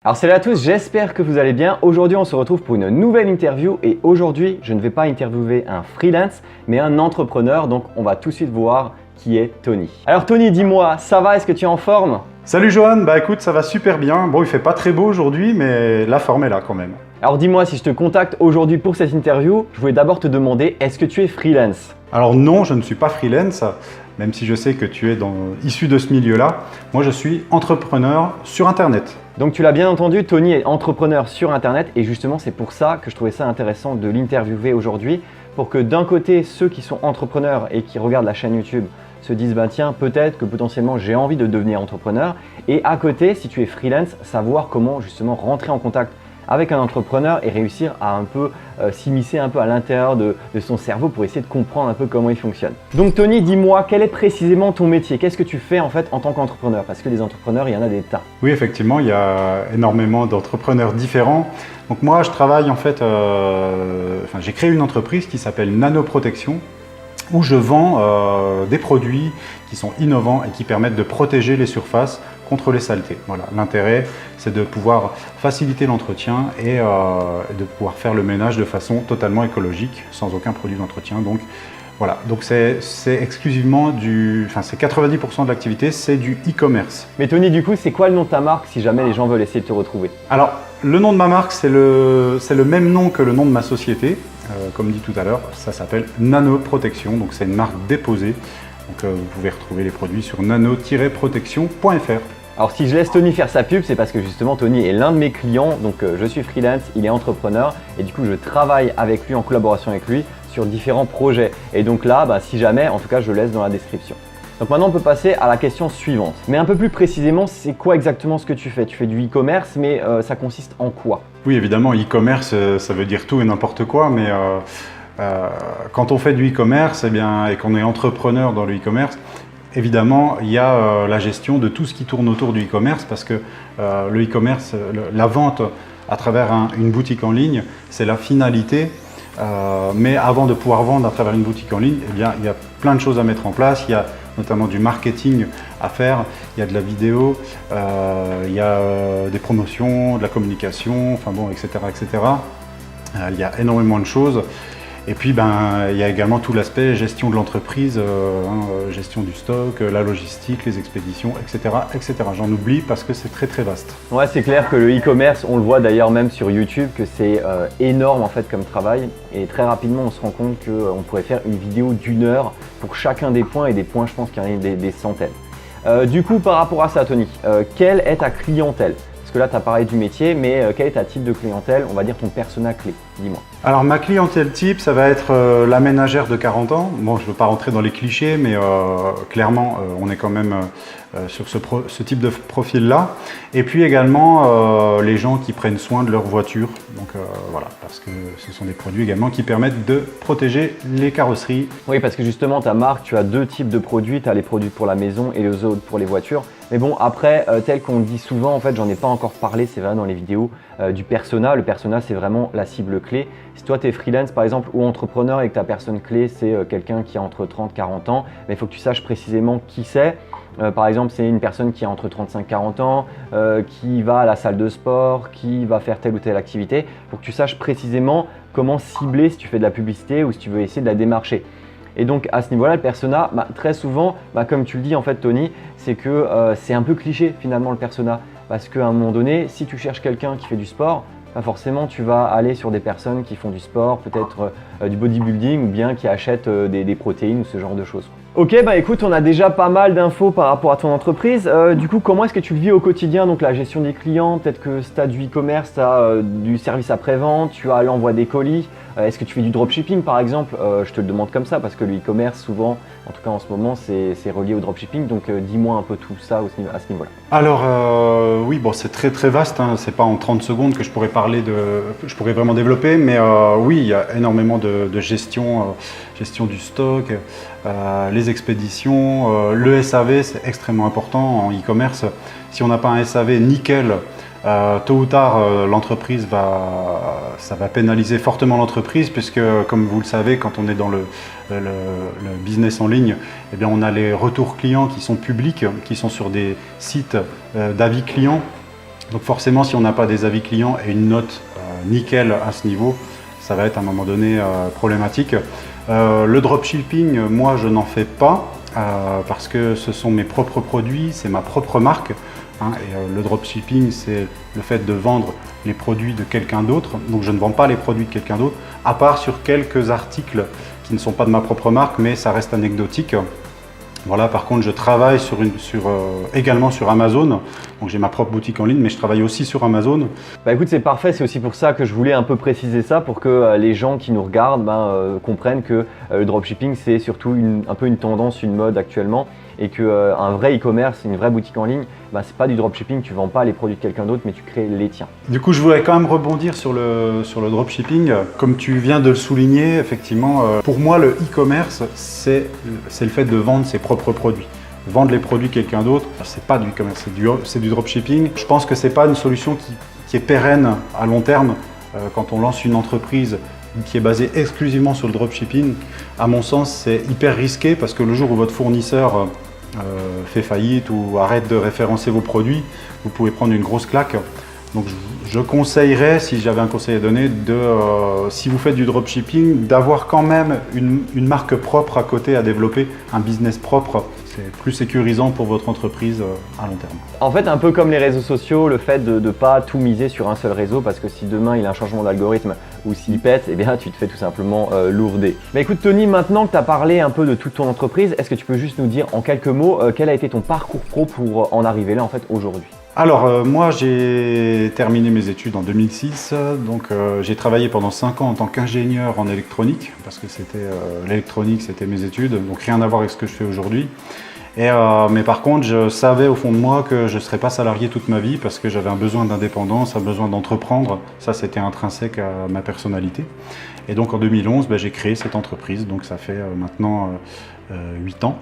Alors salut à tous, j'espère que vous allez bien. Aujourd'hui on se retrouve pour une nouvelle interview et aujourd'hui je ne vais pas interviewer un freelance mais un entrepreneur, donc on va tout de suite voir qui est Tony. Alors Tony, dis-moi, ça va? Est-ce que tu es en forme? Salut Johan, bah écoute, ça va super bien. Bon, il fait pas très beau aujourd'hui, mais la forme est là quand même. Alors dis-moi, si je te contacte aujourd'hui pour cette interview, je voulais d'abord te demander, est-ce que tu es freelance? Alors non, je ne suis pas freelance, même si je sais que tu es issu de ce milieu-là. Moi, je suis entrepreneur sur Internet. Donc tu l'as bien entendu, Tony est entrepreneur sur Internet et justement c'est pour ça que je trouvais ça intéressant de l'interviewer aujourd'hui pour que d'un côté ceux qui sont entrepreneurs et qui regardent la chaîne YouTube se disent bah tiens peut-être que potentiellement j'ai envie de devenir entrepreneur et à côté si tu es freelance savoir comment justement rentrer en contact avec un entrepreneur et réussir à un peu s'immiscer un peu à l'intérieur de son cerveau pour essayer de comprendre un peu comment il fonctionne. Donc Tony, dis-moi, quel est précisément ton métier? Qu'est-ce que tu fais en fait en tant qu'entrepreneur? Parce que des entrepreneurs, il y en a des tas. Oui, effectivement, il y a énormément d'entrepreneurs différents. Donc moi, je travaille en fait, j'ai créé une entreprise qui s'appelle Nanoprotection, où je vends des produits qui sont innovants et qui permettent de protéger les surfaces contre les saletés. Voilà, l'intérêt, c'est de pouvoir faciliter l'entretien et de pouvoir faire le ménage de façon totalement écologique, sans aucun produit d'entretien. Donc voilà, donc c'est exclusivement c'est 90% de l'activité, c'est du e-commerce. Mais Tony, du coup, c'est quoi le nom de ta marque si jamais les gens veulent essayer de te retrouver? Alors, le nom de ma marque, c'est le même nom que le nom de ma société. Comme dit tout à l'heure, ça s'appelle Nanoprotection, donc c'est une marque déposée. Donc vous pouvez retrouver les produits sur nano-protection.fr. Alors si je laisse Tony faire sa pub, c'est parce que justement Tony est l'un de mes clients, donc je suis freelance, il est entrepreneur et du coup je travaille avec lui, en collaboration avec lui, sur différents projets. Et donc là, si jamais, en tout cas je le laisse dans la description. Donc maintenant on peut passer à la question suivante. Mais un peu plus précisément, c'est quoi exactement ce que tu fais? Tu fais du e-commerce, mais ça consiste en quoi? Oui, évidemment, e-commerce, ça veut dire tout et n'importe quoi, mais quand on fait du e-commerce et qu'on est entrepreneur dans le e-commerce, évidemment, il y a la gestion de tout ce qui tourne autour du e-commerce parce que le e-commerce, la vente à travers une boutique en ligne, c'est la finalité. Mais avant de pouvoir vendre à travers une boutique en ligne, il y a plein de choses à mettre en place. Il y a notamment du marketing à faire, il y a de la vidéo, il y a des promotions, de la communication, etc. Il y a énormément de choses. Et puis, il y a également tout l'aspect gestion de l'entreprise, gestion du stock, la logistique, les expéditions, etc. J'en oublie parce que c'est très très vaste. Ouais, c'est clair que le e-commerce, on le voit d'ailleurs même sur YouTube, que c'est énorme en fait comme travail. Et très rapidement, on se rend compte qu'on pourrait faire une vidéo d'1 heure pour chacun des points. Et des points, je pense qu'il y en a des centaines. Du coup, par rapport à ça, Tony, quelle est ta clientèle? Parce que là, tu as parlé du métier, mais quel est ta type de clientèle? On va dire ton persona clé, dis-moi. Alors ma clientèle type, ça va être la ménagère de 40 ans. Bon, je ne veux pas rentrer dans les clichés, mais clairement, on est quand même sur ce type de profil-là. Et puis également les gens qui prennent soin de leur voiture. Donc voilà, parce que ce sont des produits également qui permettent de protéger les carrosseries. Oui, parce que justement, ta marque, tu as deux types de produits. Tu as les produits pour la maison et les autres pour les voitures. Mais bon, après, tel qu'on le dit souvent, en fait, j'en ai pas encore parlé, c'est vrai dans les vidéos, du persona. Le persona, c'est vraiment la cible clé. Si toi, tu es freelance, par exemple, ou entrepreneur et que ta personne clé, c'est quelqu'un qui a entre 30 et 40 ans, mais il faut que tu saches précisément qui c'est. Par exemple, c'est une personne qui a entre 35 et 40 ans, qui va à la salle de sport, qui va faire telle ou telle activité. Il faut que tu saches précisément comment cibler si tu fais de la publicité ou si tu veux essayer de la démarcher. Et donc à ce niveau-là, le persona, très souvent, comme tu le dis en fait Tony, c'est que c'est un peu cliché finalement le persona. Parce qu'à un moment donné, si tu cherches quelqu'un qui fait du sport, forcément tu vas aller sur des personnes qui font du sport, peut-être du bodybuilding ou bien qui achètent des protéines ou ce genre de choses. Ok, écoute, on a déjà pas mal d'infos par rapport à ton entreprise. Du coup, comment est-ce que tu le vis au quotidien? Donc la gestion des clients, peut-être que si tu as du e-commerce, tu as du service après-vente, tu as l'envoi des colis. Est-ce que tu fais du dropshipping par exemple? Je te le demande comme ça parce que le e-commerce souvent, en tout cas en ce moment, c'est relié au dropshipping. Donc dis-moi un peu tout ça à ce niveau-là. Alors oui, bon, c'est très très vaste, hein. C'est pas en 30 secondes que je pourrais vraiment développer, mais oui, il y a énormément de gestion du stock, les expéditions, le SAV, c'est extrêmement important en e-commerce. Si on n'a pas un SAV nickel, tôt ou tard, ça va pénaliser fortement l'entreprise puisque, comme vous le savez, quand on est dans le business en ligne, eh bien, on a les retours clients qui sont publics, qui sont sur des sites d'avis clients. Donc forcément, si on n'a pas des avis clients et une note nickel à ce niveau, ça va être à un moment donné problématique. Le dropshipping, moi je n'en fais pas parce que ce sont mes propres produits, c'est ma propre marque. Et le dropshipping, c'est le fait de vendre les produits de quelqu'un d'autre. Donc je ne vends pas les produits de quelqu'un d'autre, à part sur quelques articles qui ne sont pas de ma propre marque, mais ça reste anecdotique. Voilà, par contre, je travaille également sur Amazon. Donc j'ai ma propre boutique en ligne, mais je travaille aussi sur Amazon. Bah écoute, c'est parfait, c'est aussi pour ça que je voulais un peu préciser ça pour que les gens qui nous regardent comprennent que le dropshipping c'est surtout un peu une tendance, une mode actuellement et qu'un vrai e-commerce, une vraie boutique en ligne, c'est pas du dropshipping, tu vends pas les produits de quelqu'un d'autre mais tu crées les tiens. Du coup, je voudrais quand même rebondir sur le dropshipping. Comme tu viens de le souligner, effectivement, pour moi le e-commerce c'est le fait de vendre ses propres produits. Vendre les produits de quelqu'un d'autre, c'est pas du e-commerce, c'est du dropshipping. Je pense que c'est pas une solution qui est pérenne à long terme. Quand on lance une entreprise qui est basée exclusivement sur le dropshipping, à mon sens, c'est hyper risqué parce que le jour où votre fournisseur fait faillite ou arrête de référencer vos produits, vous pouvez prendre une grosse claque. Donc je conseillerais, si j'avais un conseil à donner, si vous faites du dropshipping, d'avoir quand même une marque propre à côté à développer, un business propre. C'est plus sécurisant pour votre entreprise à long terme. En fait, un peu comme les réseaux sociaux, le fait de ne pas tout miser sur un seul réseau parce que si demain il y a un changement d'algorithme ou s'il pète, eh bien tu te fais tout simplement lourder. Mais écoute Tony, maintenant que tu as parlé un peu de toute ton entreprise, est-ce que tu peux juste nous dire en quelques mots quel a été ton parcours pro pour en arriver là en fait aujourd'hui ? Alors moi j'ai terminé mes études en 2006, donc j'ai travaillé pendant 5 ans en tant qu'ingénieur en électronique, parce que l'électronique c'était mes études, donc rien à voir avec ce que je fais aujourd'hui. Mais par contre je savais au fond de moi que je ne serais pas salarié toute ma vie parce que j'avais un besoin d'indépendance, un besoin d'entreprendre, ça c'était intrinsèque à ma personnalité. Et donc en 2011 j'ai créé cette entreprise, donc ça fait maintenant 8 ans.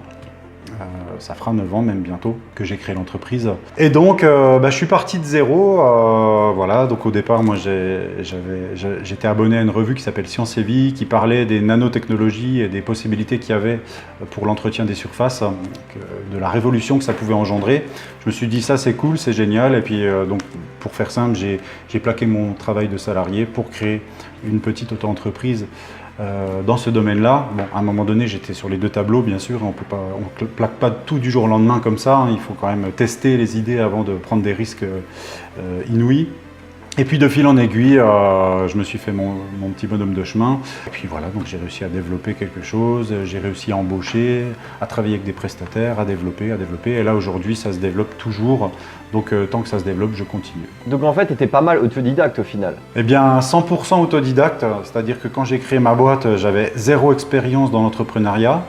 Ça fera 9 ans même bientôt que j'ai créé l'entreprise. Et donc je suis parti de zéro. Voilà, donc au départ moi j'étais abonné à une revue qui s'appelle Science et Vie qui parlait des nanotechnologies et des possibilités qu'il y avait pour l'entretien des surfaces, de la révolution que ça pouvait engendrer. Je me suis dit ça c'est cool, c'est génial. Et puis donc pour faire simple, j'ai plaqué mon travail de salarié pour créer une petite auto-entreprise dans ce domaine-là. Bon, à un moment donné, j'étais sur les deux tableaux, bien sûr. On ne plaque pas tout du jour au lendemain comme ça. Il faut quand même tester les idées avant de prendre des risques inouïs. Et puis de fil en aiguille, je me suis fait mon petit bonhomme de chemin. Et puis voilà, donc j'ai réussi à développer quelque chose, j'ai réussi à embaucher, à travailler avec des prestataires, à développer. Et là aujourd'hui, ça se développe toujours. Donc tant que ça se développe, je continue. Donc en fait, tu étais pas mal autodidacte au final. Eh bien 100% autodidacte, c'est-à-dire que quand j'ai créé ma boîte, j'avais zéro expérience dans l'entrepreneuriat.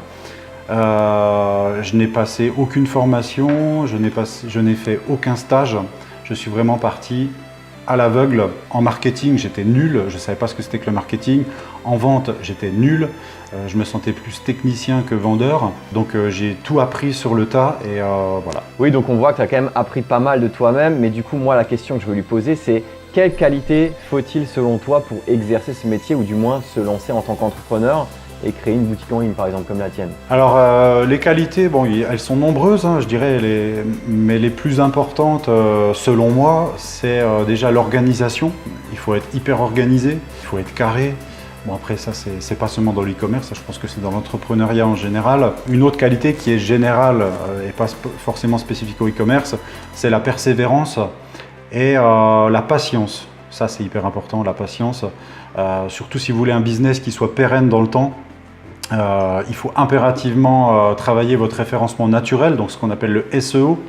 Je n'ai passé aucune formation, je n'ai fait aucun stage. Je suis vraiment parti à l'aveugle. En marketing, j'étais nul, je ne savais pas ce que c'était que le marketing. En vente, j'étais nul, je me sentais plus technicien que vendeur. Donc j'ai tout appris sur le tas et voilà. Oui, donc on voit que tu as quand même appris pas mal de toi-même. Mais du coup, moi, la question que je veux lui poser, c'est quelle qualité faut-il selon toi pour exercer ce métier ou du moins se lancer en tant qu'entrepreneur et créer une boutique en ligne, par exemple, comme la tienne? Alors, les qualités, bon, elles sont nombreuses, hein, je dirais, mais les plus importantes, selon moi, c'est déjà l'organisation. Il faut être hyper organisé, il faut être carré. Bon, après, ça, c'est pas seulement dans l'e-commerce, je pense que c'est dans l'entrepreneuriat en général. Une autre qualité qui est générale et pas forcément spécifique au e-commerce, c'est la persévérance et la patience. Ça, c'est hyper important, la patience. Surtout si vous voulez un business qui soit pérenne dans le temps. Il faut impérativement travailler votre référencement naturel, donc ce qu'on appelle le SEO,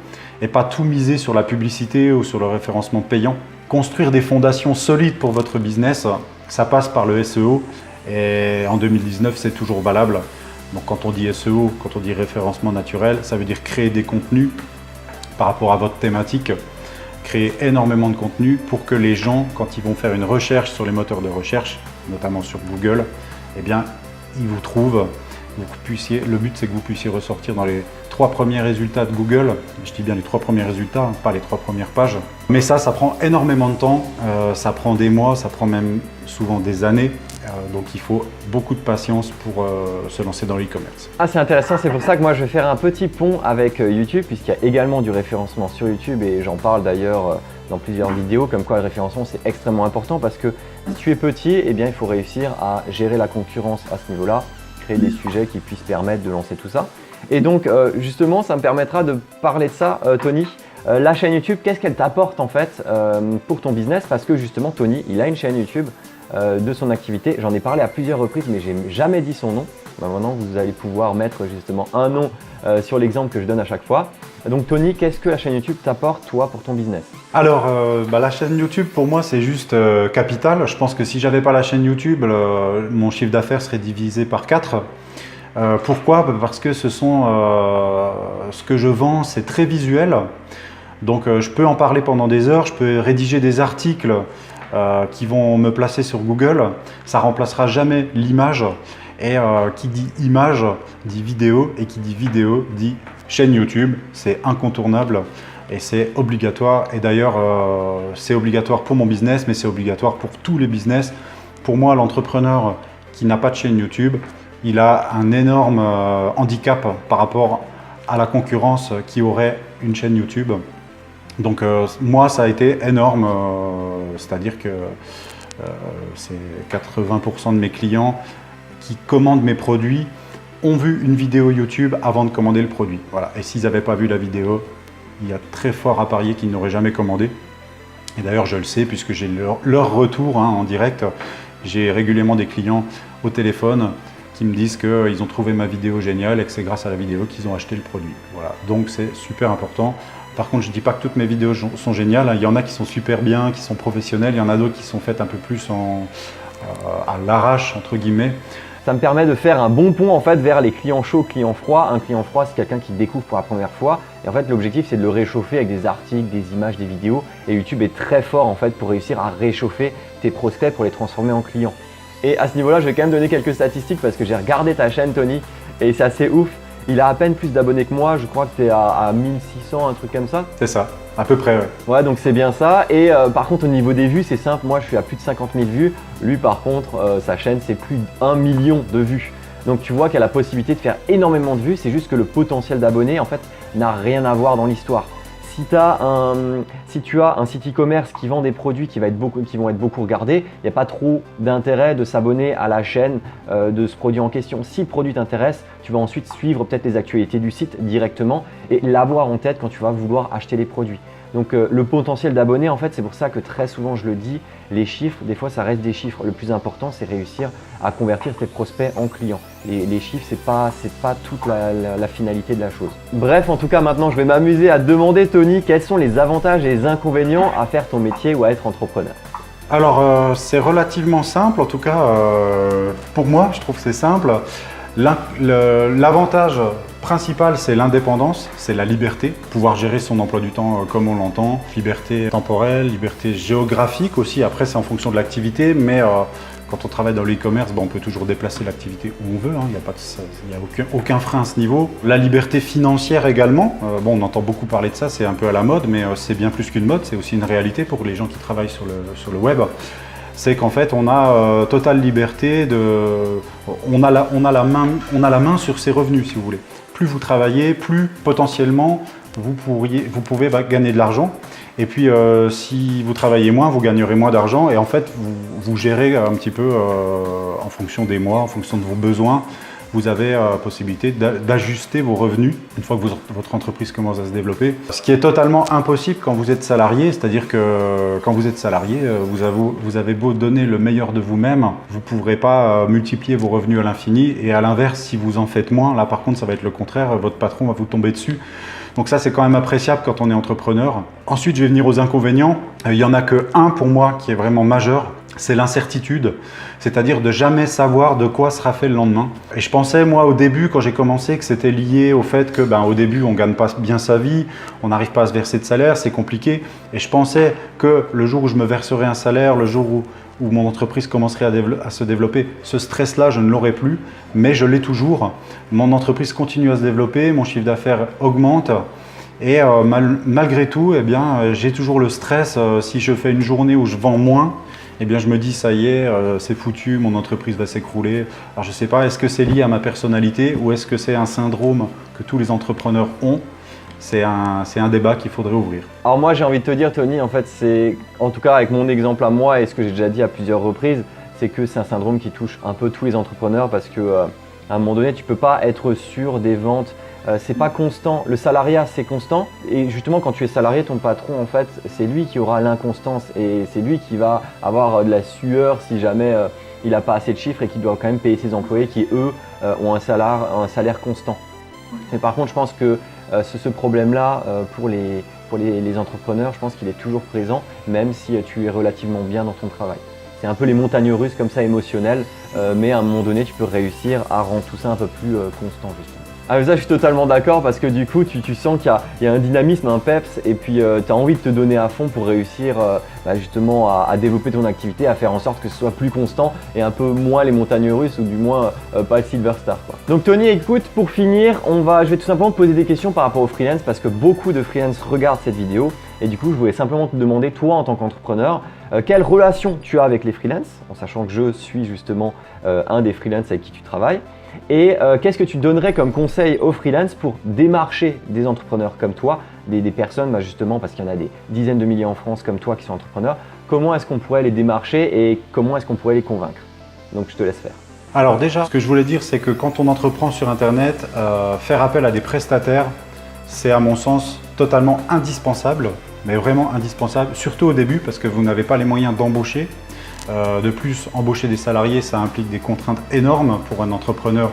et pas tout miser sur la publicité ou sur le référencement payant. Construire des fondations solides pour votre business, ça passe par le SEO, et en 2019 c'est toujours valable. Donc quand on dit SEO, quand on dit référencement naturel, ça veut dire créer des contenus par rapport à votre thématique, créer énormément de contenu pour que les gens, quand ils vont faire une recherche sur les moteurs de recherche, notamment sur Google, eh bien ils vous trouvent, le but c'est que vous puissiez ressortir dans les 3 premiers résultats de Google. Je dis bien les 3 premiers résultats, pas les 3 premières pages. Mais ça prend énormément de temps, ça prend des mois, ça prend même souvent des années. Donc il faut beaucoup de patience pour se lancer dans l'e-commerce. Ah, c'est intéressant, c'est pour ça que moi je vais faire un petit pont avec YouTube, puisqu'il y a également du référencement sur YouTube et j'en parle d'ailleurs dans plusieurs vidéos, comme quoi le référencement c'est extrêmement important parce que si tu es petit, eh bien, il faut réussir à gérer la concurrence à ce niveau-là, créer des sujets qui puissent permettre de lancer tout ça. Et donc justement, ça me permettra de parler de ça, Tony. La chaîne YouTube, qu'est-ce qu'elle t'apporte en fait pour ton business? Parce que justement, Tony, il a une chaîne YouTube de son activité. J'en ai parlé à plusieurs reprises, mais j'ai jamais dit son nom. Maintenant, vous allez pouvoir mettre justement un nom sur l'exemple que je donne à chaque fois. Donc Tony, qu'est-ce que la chaîne YouTube t'apporte toi pour ton business? Alors, la chaîne YouTube pour moi c'est juste capital. Je pense que si j'avais pas la chaîne YouTube, mon chiffre d'affaires serait divisé par 4. Pourquoi? Parce que ce que je vends c'est très visuel. Donc je peux en parler pendant des heures, je peux rédiger des articles qui vont me placer sur Google. Ça remplacera jamais l'image. Et qui dit image dit vidéo, et qui dit vidéo dit chaîne YouTube. C'est incontournable et c'est obligatoire. Et d'ailleurs, c'est obligatoire pour mon business, mais c'est obligatoire pour tous les business. Pour moi, l'entrepreneur qui n'a pas de chaîne YouTube, il a un énorme handicap par rapport à la concurrence qui aurait une chaîne YouTube. Donc moi, ça a été énorme, c'est-à-dire que c'est 80% de mes clients qui commandent mes produits ont vu une vidéo YouTube avant de commander le produit. Voilà. Et s'ils n'avaient pas vu la vidéo, il y a très fort à parier qu'ils n'auraient jamais commandé. Et d'ailleurs, je le sais puisque j'ai leur retour en direct. J'ai régulièrement des clients au téléphone qui me disent qu'ils ont trouvé ma vidéo géniale et que c'est grâce à la vidéo qu'ils ont acheté le produit. Voilà. Donc c'est super important. Par contre, je ne dis pas que toutes mes vidéos sont géniales. Il y en a qui sont super bien, qui sont professionnelles. Il y en a d'autres qui sont faites un peu plus à l'arrache, entre guillemets. Ça me permet de faire un bon pont en fait vers les clients chauds, clients froids. Un client froid, c'est quelqu'un qui découvre pour la première fois. Et en fait, l'objectif, c'est de le réchauffer avec des articles, des images, des vidéos. Et YouTube est très fort en fait pour réussir à réchauffer tes prospects pour les transformer en clients. Et à ce niveau-là, je vais quand même donner quelques statistiques parce que j'ai regardé ta chaîne, Tony, et c'est assez ouf. Il a à peine plus d'abonnés que moi, je crois que tu es à 1600, un truc comme ça. C'est ça, à peu près, ouais. Ouais, donc c'est bien ça. Et par contre, au niveau des vues, c'est simple. Moi, je suis à plus de 50 000 vues. Lui, par contre, sa chaîne, c'est plus d'1 million de vues. Donc tu vois qu'il y a la possibilité de faire énormément de vues. C'est juste que le potentiel d'abonnés, en fait, n'a rien à voir dans l'histoire. Si tu as un site e-commerce qui vend des produits qui vont être beaucoup regardés, il n'y a pas trop d'intérêt de s'abonner à la chaîne de ce produit en question. Si le produit t'intéresse, tu vas ensuite suivre peut-être les actualités du site directement et l'avoir en tête quand tu vas vouloir acheter les produits. Donc le potentiel d'abonnés, en fait, c'est pour ça que très souvent je le dis, les chiffres, des fois ça reste des chiffres. Le plus important, c'est réussir à convertir tes prospects en clients. Les chiffres, c'est pas toute la finalité de la chose. Bref, en tout cas, maintenant, je vais m'amuser à demander, Tony, quels sont les avantages et les inconvénients à faire ton métier ou à être entrepreneur? Alors, c'est relativement simple, en tout cas, pour moi, je trouve que c'est simple. L'avantage principal, c'est l'indépendance, c'est la liberté, pouvoir gérer son emploi du temps comme on l'entend, liberté temporelle, liberté géographique aussi, après c'est en fonction de l'activité, mais quand on travaille dans l'e-commerce, on peut toujours déplacer l'activité où on veut, il n'y a aucun frein à ce niveau. La liberté financière également, on entend beaucoup parler de ça, c'est un peu à la mode, mais c'est bien plus qu'une mode, c'est aussi une réalité pour les gens qui travaillent sur le web. C'est qu'en fait, on a totale liberté, on a la main sur ses revenus, si vous voulez. Plus vous travaillez, plus potentiellement vous pouvez gagner de l'argent. Et puis, si vous travaillez moins, vous gagnerez moins d'argent. Et en fait, vous gérez un petit peu en fonction des mois, en fonction de vos besoins. Vous avez la possibilité d'ajuster vos revenus une fois que votre entreprise commence à se développer. Ce qui est totalement impossible quand vous êtes salarié, c'est-à-dire que quand vous êtes salarié, vous avez beau donner le meilleur de vous-même, vous ne pourrez pas multiplier vos revenus à l'infini. Et à l'inverse, si vous en faites moins, là par contre ça va être le contraire, votre patron va vous tomber dessus. Donc ça c'est quand même appréciable quand on est entrepreneur. Ensuite je vais venir aux inconvénients. Il n'y en a que un pour moi qui est vraiment majeur. C'est l'incertitude, c'est-à-dire de jamais savoir de quoi sera fait le lendemain. Et je pensais, moi, au début, quand j'ai commencé, que c'était lié au fait que, au début, on ne gagne pas bien sa vie, on n'arrive pas à se verser de salaire, c'est compliqué. Et je pensais que le jour où je me verserais un salaire, le jour où mon entreprise commencerait à se développer, ce stress-là, je ne l'aurais plus, mais je l'ai toujours. Mon entreprise continue à se développer, mon chiffre d'affaires augmente. Et malgré tout, eh bien, j'ai toujours le stress. Si je fais une journée où je vends moins, eh bien, je me dis ça y est, c'est foutu, mon entreprise va s'écrouler. Alors je ne sais pas, est-ce que c'est lié à ma personnalité ou est-ce que c'est un syndrome que tous les entrepreneurs ont? C'est un débat qu'il faudrait ouvrir. Alors moi j'ai envie de te dire Tony, en fait c'est, en tout cas avec mon exemple à moi et ce que j'ai déjà dit à plusieurs reprises, c'est que c'est un syndrome qui touche un peu tous les entrepreneurs parce que à un moment donné tu peux pas être sûr des ventes, c'est pas constant. Le salariat c'est constant et justement quand tu es salarié, ton patron en fait c'est lui qui aura l'inconstance et c'est lui qui va avoir de la sueur si jamais il n'a pas assez de chiffres et qui doit quand même payer ses employés qui eux ont un salaire constant. Mais par contre je pense que ce problème-là pour les entrepreneurs, je pense qu'il est toujours présent même si tu es relativement bien dans ton travail. C'est un peu les montagnes russes comme ça émotionnelles, mais à un moment donné tu peux réussir à rendre tout ça un peu plus constant justement. Ah mais ça je suis totalement d'accord parce que du coup tu sens qu'il y a un dynamisme, un peps et puis tu as envie de te donner à fond pour réussir justement à développer ton activité, à faire en sorte que ce soit plus constant et un peu moins les montagnes russes ou du moins pas le Silver Star quoi. Donc Tony écoute, pour finir je vais tout simplement te poser des questions par rapport au freelance parce que beaucoup de freelance regardent cette vidéo et du coup je voulais simplement te demander toi en tant qu'entrepreneur quelle relation tu as avec les freelances en sachant que je suis justement un des freelances avec qui tu travailles. Et qu'est-ce que tu donnerais comme conseil aux freelance pour démarcher des entrepreneurs comme toi, des personnes justement parce qu'il y en a des dizaines de milliers en France comme toi qui sont entrepreneurs. Comment est-ce qu'on pourrait les démarcher et comment est-ce qu'on pourrait les convaincre? Donc je te laisse faire. Alors déjà, ce que je voulais dire, c'est que quand on entreprend sur Internet, faire appel à des prestataires, c'est à mon sens totalement indispensable, mais vraiment indispensable, surtout au début parce que vous n'avez pas les moyens d'embaucher. De plus, embaucher des salariés, ça implique des contraintes énormes pour un entrepreneur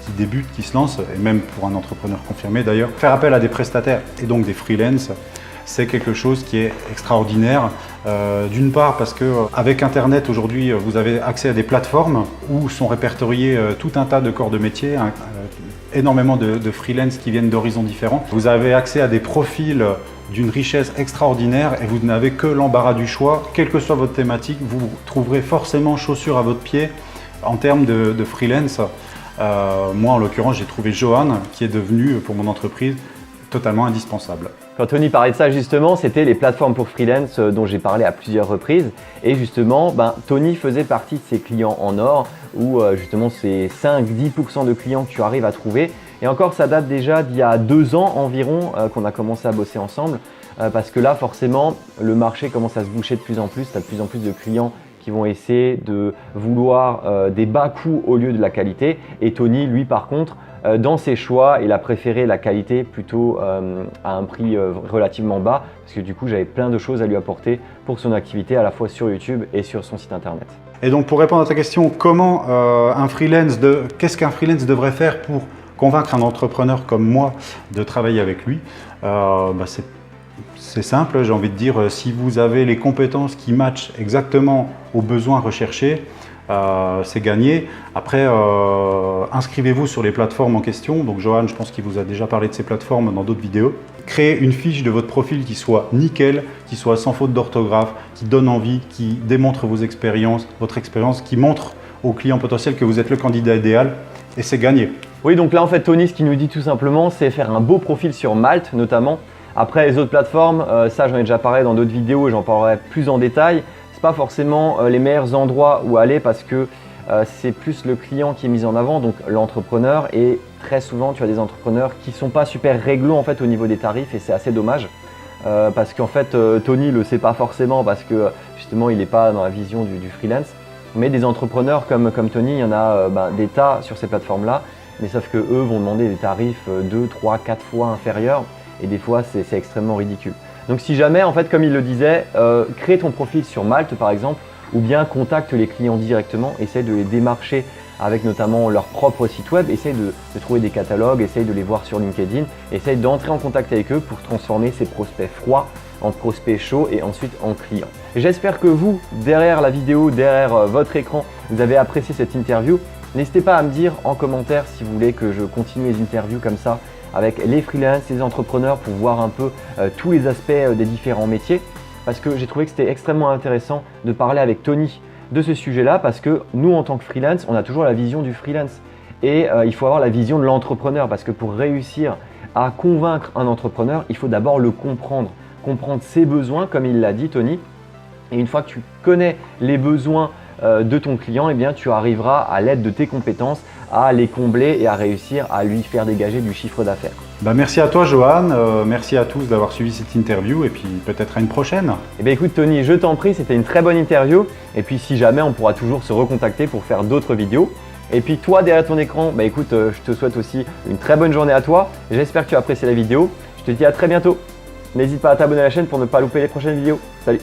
qui débute, qui se lance, et même pour un entrepreneur confirmé d'ailleurs. Faire appel à des prestataires et donc des freelances, c'est quelque chose qui est extraordinaire. D'une part parce qu'avec Internet aujourd'hui, vous avez accès à des plateformes où sont répertoriés tout un tas de corps de métier, énormément de freelance qui viennent d'horizons différents. Vous avez accès à des profils d'une richesse extraordinaire et vous n'avez que l'embarras du choix. Quelle que soit votre thématique, vous trouverez forcément chaussure à votre pied en termes de freelance. Moi, en l'occurrence, j'ai trouvé Johan qui est devenu, pour mon entreprise, totalement indispensable. Quand Tony parlait de ça justement, c'était les plateformes pour freelance dont j'ai parlé à plusieurs reprises. Et justement, Tony faisait partie de ces clients en or où justement c'est 5-10% de clients que tu arrives à trouver. Et encore, ça date déjà d'il y a 2 ans environ qu'on a commencé à bosser ensemble parce que là, forcément, le marché commence à se boucher de plus en plus. Tu as de plus en plus de clients qui vont essayer de vouloir des bas coûts au lieu de la qualité. Et Tony, lui, par contre, dans ses choix, il a préféré la qualité plutôt à un prix relativement bas parce que du coup, j'avais plein de choses à lui apporter pour son activité à la fois sur YouTube et sur son site internet. Et donc, pour répondre à ta question, qu'est-ce qu'un freelance devrait faire pour convaincre un entrepreneur comme moi de travailler avec lui, c'est simple, j'ai envie de dire, si vous avez les compétences qui matchent exactement aux besoins recherchés, c'est gagné. Après, inscrivez-vous sur les plateformes en question. Donc Johan, je pense qu'il vous a déjà parlé de ces plateformes dans d'autres vidéos. Créez une fiche de votre profil qui soit nickel, qui soit sans faute d'orthographe, qui donne envie, qui démontre votre expérience, qui montre aux clients potentiels que vous êtes le candidat idéal et c'est gagné. Oui, donc là en fait Tony, ce qu'il nous dit tout simplement, c'est faire un beau profil sur Malte notamment. Après les autres plateformes, ça j'en ai déjà parlé dans d'autres vidéos et j'en parlerai plus en détail. C'est pas forcément les meilleurs endroits où aller parce que c'est plus le client qui est mis en avant, donc l'entrepreneur. Et très souvent, tu as des entrepreneurs qui sont pas super réglo en fait au niveau des tarifs et c'est assez dommage parce qu'en fait Tony le sait pas forcément parce que justement il n'est pas dans la vision du freelance. Mais des entrepreneurs comme Tony, il y en a des tas sur ces plateformes-là. Mais sauf que eux vont demander des tarifs 2, 3, 4 fois inférieurs et des fois c'est extrêmement ridicule. Donc si jamais, en fait, comme il le disait, crée ton profil sur Malte par exemple ou bien contacte les clients directement, essaye de les démarcher avec notamment leur propre site web, essaye de trouver des catalogues, essaye de les voir sur LinkedIn, essaye d'entrer en contact avec eux pour transformer ces prospects froids en prospects chauds et ensuite en clients. J'espère que vous, derrière la vidéo, derrière votre écran, vous avez apprécié cette interview. N'hésitez pas à me dire en commentaire si vous voulez que je continue les interviews comme ça avec les freelances, les entrepreneurs pour voir un peu tous les aspects des différents métiers parce que j'ai trouvé que c'était extrêmement intéressant de parler avec Tony de ce sujet-là parce que nous en tant que freelance, on a toujours la vision du freelance et il faut avoir la vision de l'entrepreneur parce que pour réussir à convaincre un entrepreneur, il faut d'abord le comprendre ses besoins comme il l'a dit Tony. Et une fois que tu connais les besoins de ton client, eh bien, tu arriveras à l'aide de tes compétences à les combler et à réussir à lui faire dégager du chiffre d'affaires. Merci à toi Johan, merci à tous d'avoir suivi cette interview et puis peut-être à une prochaine. Eh bien écoute Tony, je t'en prie, c'était une très bonne interview et puis si jamais on pourra toujours se recontacter pour faire d'autres vidéos. Et puis toi derrière ton écran, écoute, je te souhaite aussi une très bonne journée à toi. J'espère que tu as apprécié la vidéo. Je te dis à très bientôt. N'hésite pas à t'abonner à la chaîne pour ne pas louper les prochaines vidéos. Salut!